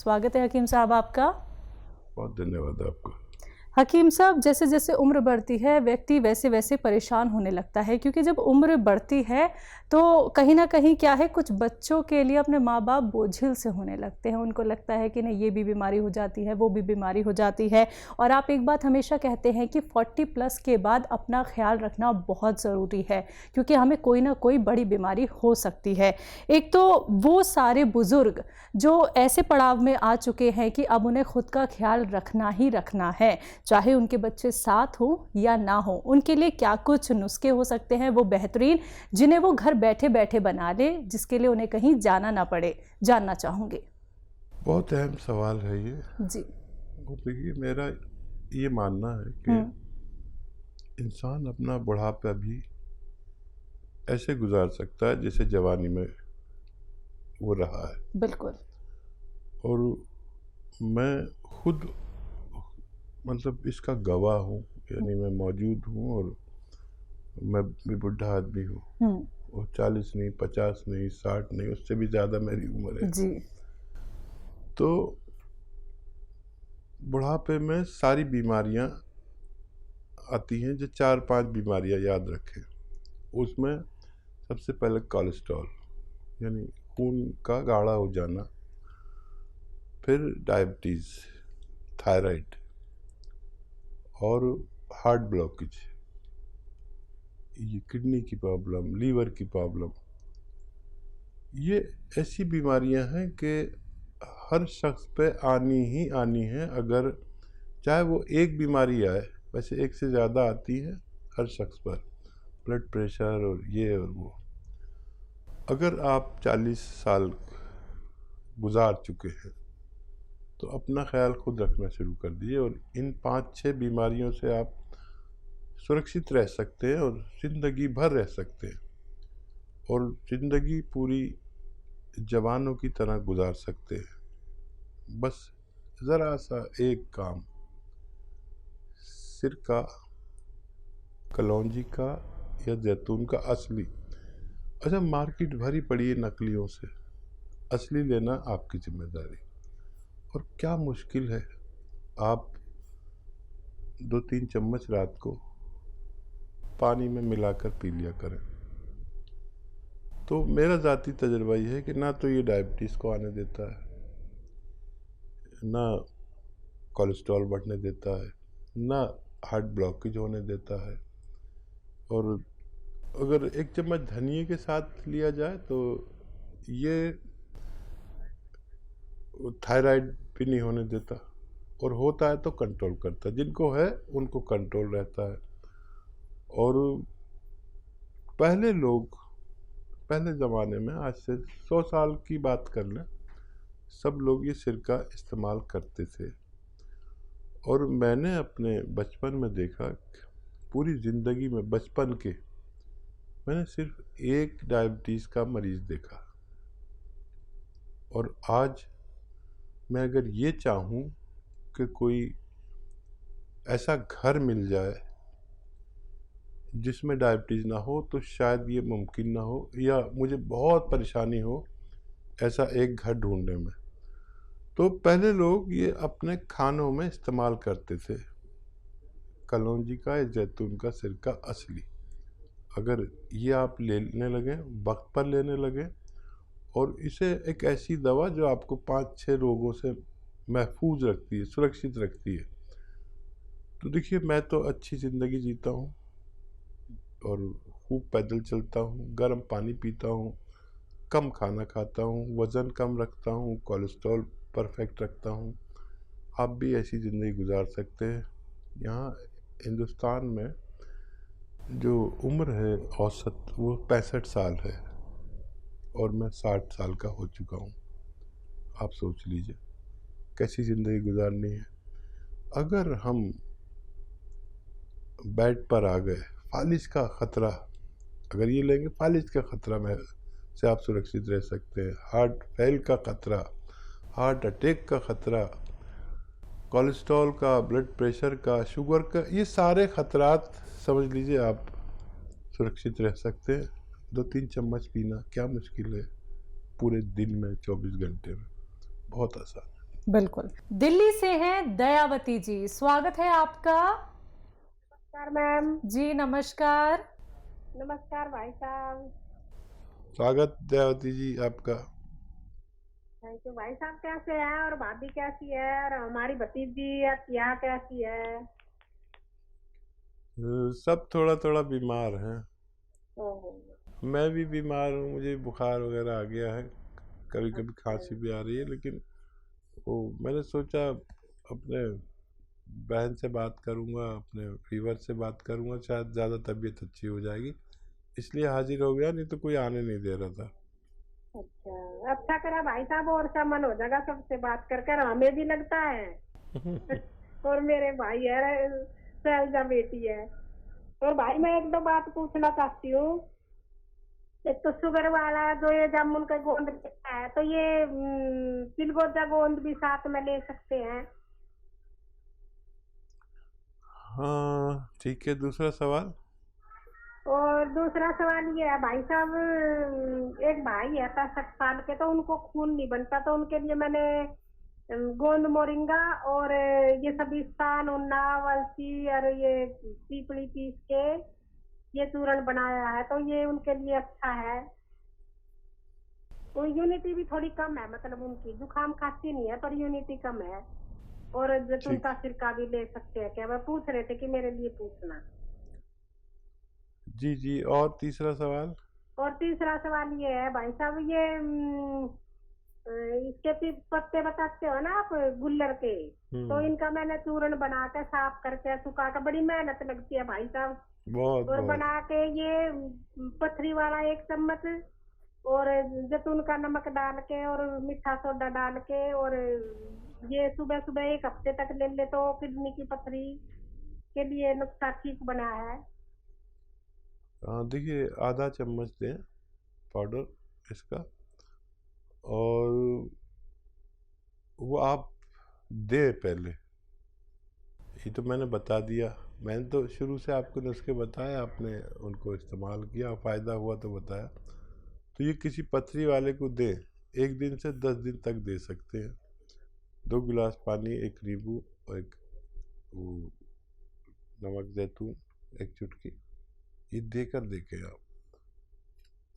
स्वागत है हकीम साहब आपका। बहुत धन्यवाद आपका। हकीम साहब, जैसे जैसे उम्र बढ़ती है व्यक्ति वैसे वैसे परेशान होने लगता है, क्योंकि जब उम्र बढ़ती है तो कहीं ना कहीं क्या है, कुछ बच्चों के लिए अपने माँ बाप बोझिल से होने लगते हैं। उनको लगता है कि नहीं, ये भी बीमारी हो जाती है, वो भी बीमारी हो जाती है। और आप एक बात हमेशा कहते हैं कि 40+ के बाद अपना ख्याल रखना बहुत ज़रूरी है, क्योंकि हमें कोई ना कोई बड़ी बीमारी हो सकती है। एक तो वो सारे बुज़ुर्ग जो ऐसे पड़ाव में आ चुके हैं कि अब उन्हें खुद का ख्याल रखना ही रखना है, चाहे उनके बच्चे साथ हो या ना हो। उनके लिए क्या कुछ नुस्खे हो सकते हैं वो बेहतरीन, जिन्हें वो घर बैठे बैठे बना ले, जिसके लिए उन्हें कहीं जाना ना पड़े, जानना चाहूँगी। बहुत अहम सवाल है ये जी। और देखिए, मेरा ये मानना है कि इंसान अपना बुढ़ापा भी ऐसे गुजार सकता है जैसे जवानी में वो रहा है। बिल्कुल। और मैं खुद मतलब इसका गवाह हूँ, यानी मैं मौजूद हूँ और मैं भी बुढ़ा आदमी हूँ। और 40 नहीं, 50 नहीं, 60 नहीं, उससे भी ज़्यादा मेरी उम्र है। जी। तो बुढ़ापे में सारी बीमारियाँ आती हैं, जो 4-5 बीमारियाँ याद रखें। उसमें सबसे पहले कोलेस्ट्रॉल यानी खून का गाढ़ा हो जाना, फिर डायबिटीज़, थायराइड और हार्ट ब्लॉकेज, ये किडनी की प्रॉब्लम, लीवर की प्रॉब्लम। ये ऐसी बीमारियां हैं कि हर शख्स पे आनी ही आनी है। अगर चाहे वो एक बीमारी आए, वैसे एक से ज़्यादा आती है हर शख्स पर, ब्लड प्रेशर और ये और वो। अगर आप 40 साल गुजार चुके हैं तो अपना ख्याल खुद रखना शुरू कर दीजिए और इन 5-6 बीमारियों से आप सुरक्षित रह सकते हैं और ज़िंदगी भर रह सकते हैं और ज़िंदगी पूरी जवानों की तरह गुजार सकते हैं। बस ज़रा सा एक काम, सिरका, कलौंजी का या जैतून का असली। अच्छा, मार्केट भरी पड़ी है नकलियों से, असली लेना आपकी जिम्मेदारी। और क्या मुश्किल है, आप 2-3 चम्मच रात को पानी में मिलाकर पी लिया करें। तो मेरा ज़ाती तजुर्बा ये है कि ना तो ये डायबिटीज़ को आने देता है, ना कोलेस्ट्रॉल बढ़ने देता है, ना हार्ट ब्लॉकेज होने देता है। और अगर 1 चम्मच धनिए के साथ लिया जाए तो ये थायराइड भी नहीं होने देता, और होता है तो कंट्रोल करता है। जिनको है उनको कंट्रोल रहता है। और पहले लोग, पहले ज़माने में, आज से 100 साल की बात कर लें, सब लोग ये सिरका इस्तेमाल करते थे। और मैंने अपने बचपन में देखा, पूरी ज़िंदगी में बचपन के मैंने सिर्फ एक डायबिटीज़ का मरीज़ देखा। और आज मैं अगर ये चाहूँ कि कोई ऐसा घर मिल जाए जिसमें डायबिटीज़ ना हो, तो शायद ये मुमकिन ना हो, या मुझे बहुत परेशानी हो ऐसा एक घर ढूंढने में। तो पहले लोग ये अपने खानों में इस्तेमाल करते थे, कलौंजी का या जैतून का सिरका असली। अगर ये आप लेने लगें, वक्त पर लेने लगें, और इसे एक ऐसी दवा जो आपको 5-6 रोगों से महफूज रखती है, सुरक्षित रखती है, तो देखिए, मैं तो अच्छी ज़िंदगी जीता हूँ और खूब पैदल चलता हूँ, गर्म पानी पीता हूँ, कम खाना खाता हूँ, वज़न कम रखता हूँ, कोलेस्ट्रॉल परफेक्ट रखता हूँ। आप भी ऐसी ज़िंदगी गुजार सकते हैं। यहाँ हिंदुस्तान में जो उम्र है औसत, वो 65 साल है और मैं 60 साल का हो चुका हूँ। आप सोच लीजिए कैसी ज़िंदगी गुजारनी है। अगर हम बेड पर आ गए, फालिज का ख़तरा, अगर ये लेंगे, फालिज का ख़तरा में से आप सुरक्षित रह सकते हैं। हार्ट फेल का ख़तरा, हार्ट अटैक का ख़तरा, कोलेस्ट्रॉल का, ब्लड प्रेशर का, शुगर का, ये सारे ख़तरात समझ लीजिए आप सुरक्षित रह सकते हैं। 2-3 चम्मच पीना क्या मुश्किल है, पूरे दिन में, 24 घंटे में, बहुत आसान है। बिल्कुल। दिल्ली से हैं दयावती जी, स्वागत है आपका। नमस्कार मैम। जी नमस्कार। नमस्कार भाई साहब। स्वागत दयावती जी आपका। थैंक यू भाई साहब। कैसे हैं और भाभी कैसी है और हमारी भतीजी यहाँ कैसी है? सब थोड़ा थोड़ा बीमार हैं। ओहो। मैं भी बीमार हूँ, मुझे बुखार वगैरह आ गया है, कभी कभी अच्छा। खांसी भी आ रही है। लेकिन वो मैंने सोचा अपने बहन से बात करूँगा, अपने फीवर से बात करूँगा, शायद ज़्यादा तबीयत अच्छी हो जाएगी, इसलिए हाजिर हो गया, नहीं तो कोई आने नहीं दे रहा था। अच्छा, अच्छा करा भाई साहब, और सा मन हो जाएगा सबसे बात कर कर, हमें भी लगता है। और मेरे भाई है, शैलजा बेटी है। और भाई मैं एक दो बात पूछना चाहती हूँ। एक तो शुगर वाला जो ये जामुन का गोंद लेता है, तो ये चिलगोजा गोंद भी साथ में ले सकते हैं? हाँ ठीक है, दूसरा सवाल। और दूसरा सवाल ये है भाई साहब, एक भाई है 65 साल के, तो उनको खून नहीं बनता, तो उनके लिए मैंने गोंद मोरिंगा और ये सभी स्थान और नाव अलसी और ये पीपली पीस के ये चूर्ण बनाया है, तो ये उनके लिए अच्छा है। तो यूनिटी भी थोड़ी कम है, मतलब उनकी जुकाम खांसी नहीं है पर यूनिटी कम है। और जैतून ठीक, का सिरका भी ले सकते हैं क्या? वह पूछ रहे थे कि मेरे लिए पूछना। जी जी। और तीसरा सवाल। और तीसरा सवाल ये है भाई साहब, ये इसके पत्ते बताते हो ना आप, गुल्लर के, तो इनका मैंने चूर्ण बना के साफ करके सुखा के, बड़ी मेहनत लगती है भाई साहब, बहुत और बहुत। बना के ये पथरी वाला 1 चम्मच और जैतून का नमक डाल के और मीठा सोडा डाल के, और ये सुबह सुबह 1 हफ्ते तक ले ले तो किडनी की पथरी के लिए नुस्खा ठीक बना है। देखिए, आधा चम्मच दें पाउडर इसका, और वो आप दे पहले, ये तो मैंने बता दिया, मैंने तो शुरू से आपको नुस्खे बताए, आपने उनको इस्तेमाल किया, फ़ायदा हुआ तो बताया। तो ये किसी पथरी वाले को दें, 1 दिन से 10 दिन तक दे सकते हैं। 2 गिलास पानी, 1 नींबू और 1 वो नमक जैतून, 1 चुटकी, ये देकर देखें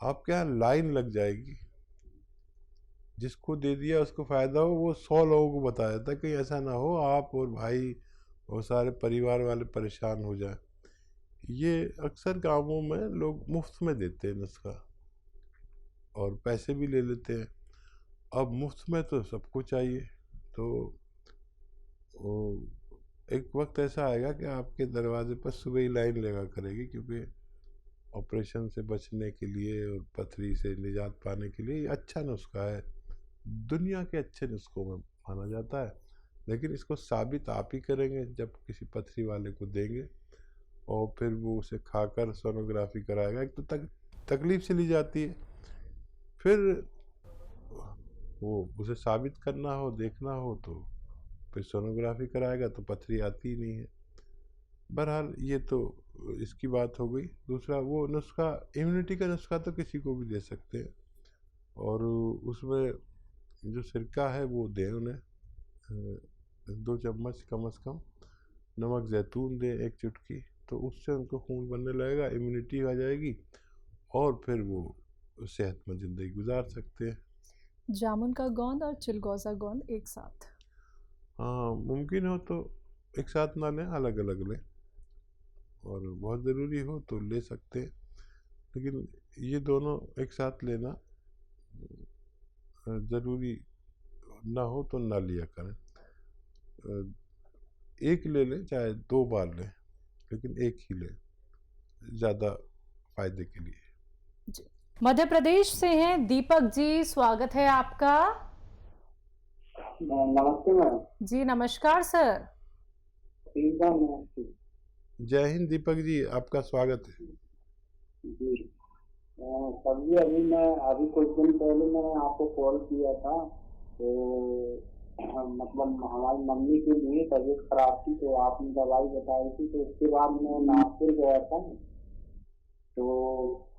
आपके यहाँ लाइन लग जाएगी। जिसको दे दिया उसको फ़ायदा हो, वो 100 लोगों को बताया था, कहीं ऐसा ना हो आप और भाई और सारे परिवार वाले परेशान हो जाए। ये अक्सर गांवों में लोग मुफ्त में देते हैं नुस्खा, और पैसे भी ले लेते हैं। अब मुफ्त में तो सबको चाहिए, तो एक वक्त ऐसा आएगा कि आपके दरवाजे पर सुबह ही लाइन लगा करेगी, क्योंकि ऑपरेशन से बचने के लिए और पथरी से निजात पाने के लिए ये अच्छा नुस्खा है, दुनिया के अच्छे नुस्खों में माना जाता है। लेकिन इसको साबित आप ही करेंगे जब किसी पथरी वाले को देंगे, और फिर वो उसे खाकर सोनोग्राफी कराएगा। एक तो तकलीफ से ली जाती है, फिर वो उसे साबित करना हो, देखना हो, तो फिर सोनोग्राफी कराएगा तो पथरी आती ही नहीं है। बहरहाल ये तो इसकी बात हो गई। दूसरा वो नुस्खा, इम्यूनिटी का नुस्खा तो किसी को भी दे सकते हैं, और उसमें जो सिरका है वो दें उन्हें, 2 चम्मच कम से कम। नमक जैतून दें 1 चुटकी, तो उससे उनको खून बनने लगेगा, इम्यूनिटी आ जाएगी, और फिर वो सेहतमंद ज़िंदगी गुजार सकते हैं। जामुन का गोंद और चिलगोजा गोंद एक साथ? हाँ, मुमकिन हो तो एक साथ ना लें, अलग अलग लें, और बहुत ज़रूरी हो तो ले सकते हैं, लेकिन ये दोनों एक साथ लेना ज़रूरी ना हो तो ना लिया करें। एक ले लें, चाहे 2 बार लें, लेकिन एक ही लें, ज़्यादा फायदे के लिए। जी। मध्य प्रदेश से हैं दीपक जी, स्वागत है आपका। नमस्ते मैम। जी नमस्कार सर। ठीक है मैम। जय हिंद दीपक जी, आपका स्वागत है। जी सर जी, अभी कुछ दिन पहले मैंने आपको कॉल किया था, तो मतलब हमारी मम्मी के लिए तबीयत खराब थी, तो आपने दवाई बताई थी, तो उसके बाद मैं नागपुर गया था, तो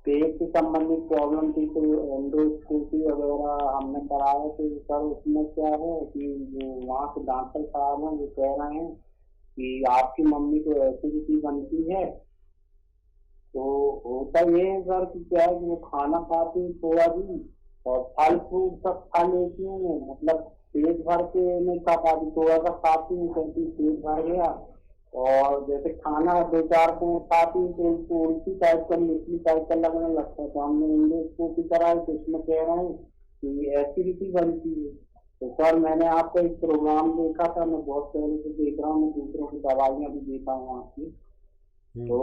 पेट से संबंधित प्रॉब्लम थी तो एंडोस्कोपी वगैरह हमने कराया, तो सर उसमें क्या है कि जो वहाँ के डॉक्टर साहब हैं वो कह रहे हैं कि आपकी मम्मी को एसिडिटी बनती है। तो होता ये है सर कि क्या है कि वो खाना खाती है थोड़ा भी, और फल फ्रूट सब खा लेती हूँ, मतलब पेट भर के नहीं खा पाती, थोड़ा सा खाती हूँ क्योंकि पेट भर गया। और जैसे खाना 2-4 को खाती हूँ तो उनको उल्टी टाइप का मिट्टी टाइप का लगने लगता है। तो हमने एंडोस्कोपी कराई तो उसमें कह रहे हैं कि एसिडिटी बनती है। तो सर मैंने आपका एक प्रोग्राम देखा था, मैं बहुत पहले से देख रहा हूँ, मैं दूसरों की दवाइयाँ भी देखा हूँ आपकी। तो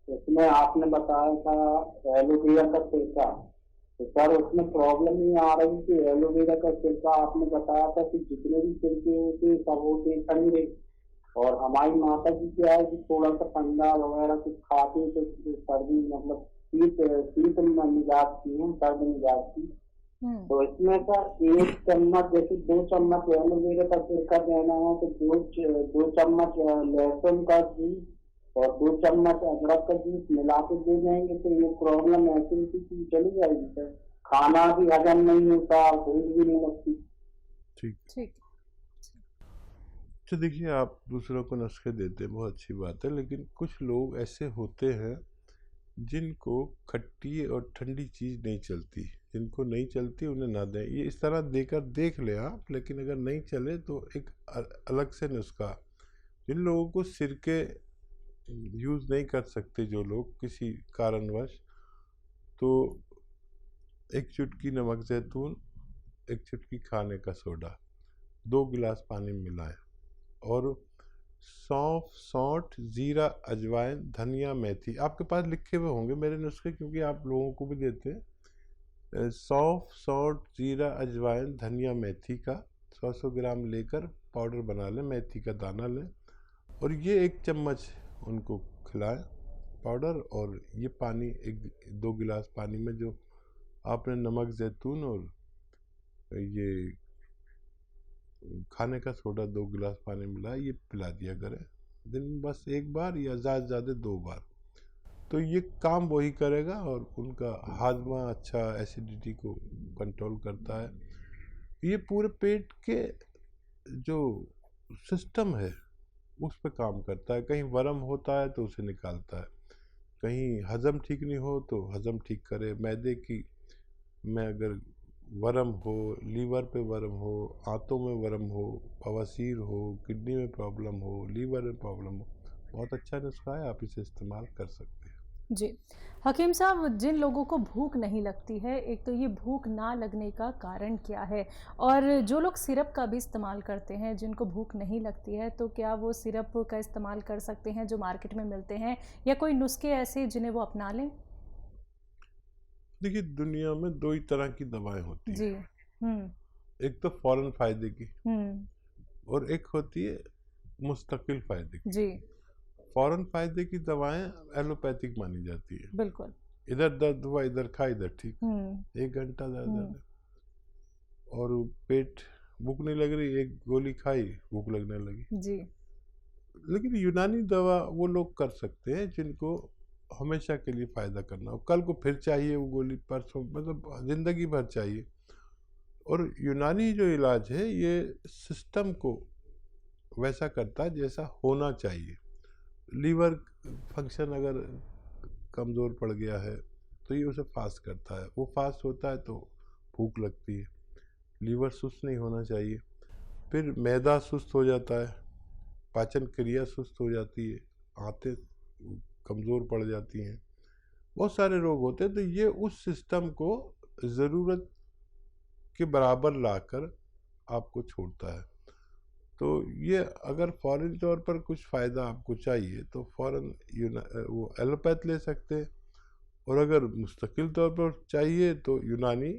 उसमें आपने बताया था एलोवेरा का छिलका, तो सर उसमें प्रॉब्लम नहीं आ रही थी। एलोवेरा का छिलका आपने बताया था कि जितने भी छिलके होते हैं सब होते हैं ठंडे, और हमारी माता जी क्या है कि थोड़ा सा ठंडा वगैरह कुछ खाते हैं तो सर्दी मतलब शीत में मिजाज की है, सर्द मिजाज की। तो इसमें सर 1 चम्मच जैसे 2 चम्मच एलोवेरा का छिलका देना है तो 2 चम्मच लहसुन का जूस और 2 चम्मच अदरक का जूस मिला के दे देंगे तो ये प्रॉब्लम एसिडिटी की चली जाएगी सर। खाना भी हजम नहीं होता, भूख भी नहीं लगती। ठीक। ठीक। तो देखिए, आप दूसरों को नुस्खे देते हैं, बहुत अच्छी बात है, लेकिन कुछ लोग ऐसे होते हैं जिनको खट्टी और ठंडी चीज़ नहीं चलती, जिनको नहीं चलती उन्हें ना दें। ये इस तरह देकर देख लें आप, लेकिन अगर नहीं चले तो एक अलग से नुस्खा। जिन लोगों को सिरके यूज़ नहीं कर सकते, जो लोग किसी कारणवश, तो 1 चुटकी नमक जैतून, 1 चुटकी खाने का सोडा 2 गिलास पानी में मिलाएं, और सौंफ, सौंठ, जीरा, अजवाइन, धनिया, मेथी, आपके पास लिखे हुए होंगे मेरे नुस्खे क्योंकि आप लोगों को भी देते हैं। सौंफ, सौंठ, जीरा, अजवाइन, धनिया, मेथी का 100-100 ग्राम लेकर पाउडर बना लें, मेथी का दाना लें, और ये 1 चम्मच उनको खिलाएं पाउडर। और ये पानी 1-2 गिलास पानी में जो आपने नमक जैतून और ये खाने का सोडा 2 गिलास पानी मिला, ये पिला दिया करें दिन में बस 1 बार या ज़्यादा से ज़्यादा 2 बार। तो ये काम वही करेगा और उनका हाजमा अच्छा, एसिडिटी को कंट्रोल करता है। ये पूरे पेट के जो सिस्टम है उस पर काम करता है। कहीं वर्म होता है तो उसे निकालता है, कहीं हज़म ठीक नहीं हो तो हज़म ठीक करे। मैदे की में अगर वर्म हो, लीवर पे वर्म हो, आंतों में वर्म हो, बवासीर हो, किडनी में प्रॉब्लम हो, लीवर में प्रॉब्लम हो, बहुत अच्छा नुस्खा है, आप इसे इस्तेमाल कर सकते हैं। जी हकीम साहब, जिन लोगों को भूख नहीं लगती है, एक तो ये भूख ना लगने का कारण क्या है, और जो लोग सिरप का भी इस्तेमाल करते हैं जिनको भूख नहीं लगती है, तो क्या वो सिरप का इस्तेमाल कर सकते हैं जो मार्केट में मिलते हैं, या कोई नुस्खे ऐसे जिन्हें वो अपना लें? देखिए, दुनिया में 2 ही तरह की दवाएं होती जी। हैं, एक तो फौरन फायदे की और एक होती है मुस्तकिल फायदे की। जी फौरन फायदे की दवाएं एलोपैथिक मानी जाती है, बिल्कुल। इधर दर्द हुआ इधर खा इधर ठीक, 1 घंटा दर्द, और पेट भूख नहीं लग रही, 1 गोली खाई भूख लगने लगी। जी लेकिन यूनानी दवा वो लोग कर सकते हैं जिनको हमेशा के लिए फ़ायदा करना हो, कल को फिर चाहिए वो गोली, परसों, मतलब ज़िंदगी भर चाहिए। और यूनानी जो इलाज है ये सिस्टम को वैसा करता है जैसा होना चाहिए। लीवर फंक्शन अगर कमज़ोर पड़ गया है तो ये उसे फास्ट करता है, वो फास्ट होता है तो भूख लगती है। लीवर सुस्त नहीं होना चाहिए, फिर मैदा सुस्त हो जाता है, पाचन क्रिया सुस्त हो जाती है, आंतें कमज़ोर पड़ जाती हैं, बहुत सारे रोग होते हैं। तो ये उस सिस्टम को ज़रूरत के बराबर लाकर आपको छोड़ता है। तो ये अगर फौरन तौर पर कुछ फ़ायदा आपको चाहिए तो फ़ौरन वो एलोपैथ ले सकते हैं, और अगर मुस्तकिल तौर पर चाहिए तो यूनानी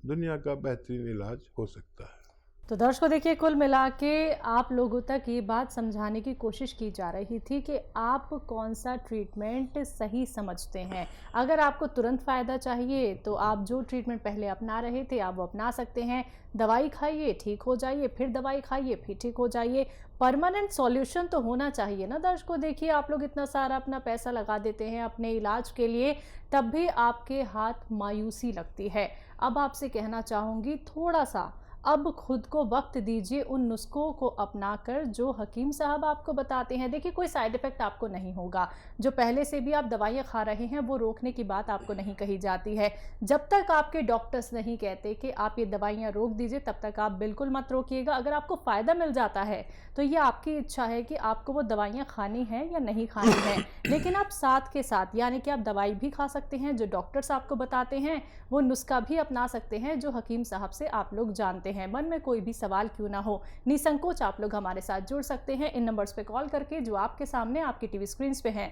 दुनिया का बेहतरीन इलाज हो सकता है। तो दर्शकों देखिए, कुल मिला के आप लोगों तक ये बात समझाने की कोशिश की जा रही थी कि आप कौन सा ट्रीटमेंट सही समझते हैं। अगर आपको तुरंत फ़ायदा चाहिए तो आप जो ट्रीटमेंट पहले अपना रहे थे आप वो अपना सकते हैं। दवाई खाइए, ठीक हो जाइए, फिर दवाई खाइए, फिर ठीक हो जाइए। परमानेंट सॉल्यूशन तो होना चाहिए ना दर्शकों। देखिए, आप लोग इतना सारा अपना पैसा लगा देते हैं अपने इलाज के लिए, तब भी आपके हाथ मायूसी लगती है। अब आपसे कहना चाहूँगी, थोड़ा सा अब खुद को वक्त दीजिए उन नुस्खों को अपनाकर जो हकीम साहब आपको बताते हैं। देखिए, कोई साइड इफ़ेक्ट आपको नहीं होगा। जो पहले से भी आप दवाइयाँ खा रहे हैं वो रोकने की बात आपको नहीं कही जाती है। जब तक आपके डॉक्टर्स नहीं कहते कि आप ये दवाइयाँ रोक दीजिए, तब तक आप बिल्कुल मत रोकिएगा। अगर आपको फ़ायदा मिल जाता है तो ये आपकी इच्छा है कि आपको वो दवाइयाँ खानी हैं या नहीं खानी हैं। लेकिन आप साथ के साथ, यानी कि आप दवाई भी खा सकते हैं जो डॉक्टर्स आपको बताते हैं, वो नुस्खा भी अपना सकते हैं जो हकीम साहब से आप लोग जानते हैं। मन में कोई भी सवाल क्यों ना हो, निसंकोच आप लोग हमारे साथ जुड़ सकते हैं इन नंबर्स पे कॉल करके जो आपके सामने आपकी टीवी स्क्रीन पे हैं।